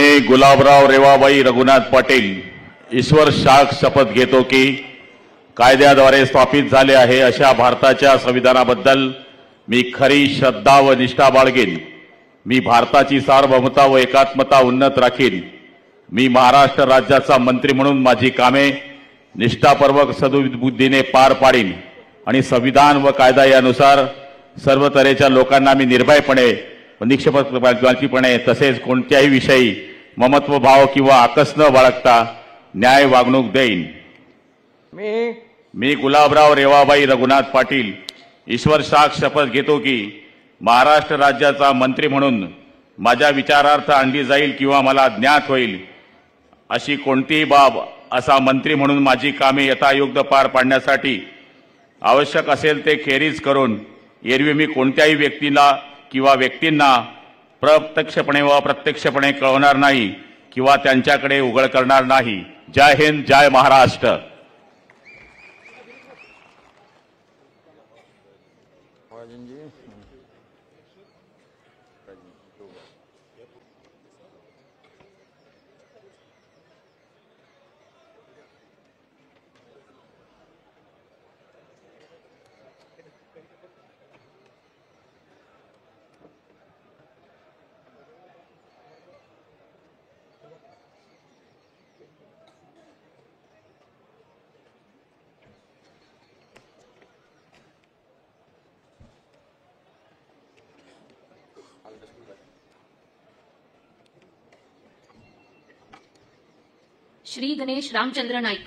मी गुलाबराव रेवाबाई रघुनाथ पाटील ईश्वर शाख शपथ घेतो की कायद्याद्वारे स्थापित झाले आहे अशा भारताच्या संविधानाबद्दल मी खरी श्रद्धा व निष्ठा बाळगेन। मी भारताची सार्वभौमता व एकात्मता उन्नत राखीन। मी महाराष्ट्र राज्याचा मंत्री म्हणून माझी कामे निष्ठापूर्वक सद्बुद्धीने पार पाडीन आणि संविधान व कायदा यानुसार सर्व तऱ्हेच्या लोकांना मी निर्भयपणे व निष्पक्षपातीपणे तसेच कोणत्याही विषयी ममत्व भाव किंवा आकस न बाळगता न्याय वागणूक देईन। मी गुलाबराव रेवाबाई रघुनाथ पाटील ईश्वर शाख शपथ घेतो की महाराष्ट्र राज्याचा मंत्री म्हणून माझ्या विचारार्थ आणली जाईल किंवा मला ज्ञात होईल अशी कोणतीही बाब असा मंत्री म्हणून माझी कामे यथायोग्य पार पाडण्यासाठी आवश्यक असेल ते खेरीज करून एरवी मी कोणत्याही व्यक्तीला किंवा व्यक्तींना प्रत्यक्षपणे व अप्रत्यक्षपणे कळवणार नाही किंवा त्यांच्याकडे उघड करणार नाही। जय हिंद, जय महाराष्ट्र। श्री गणेश रामचंद्र नाईक।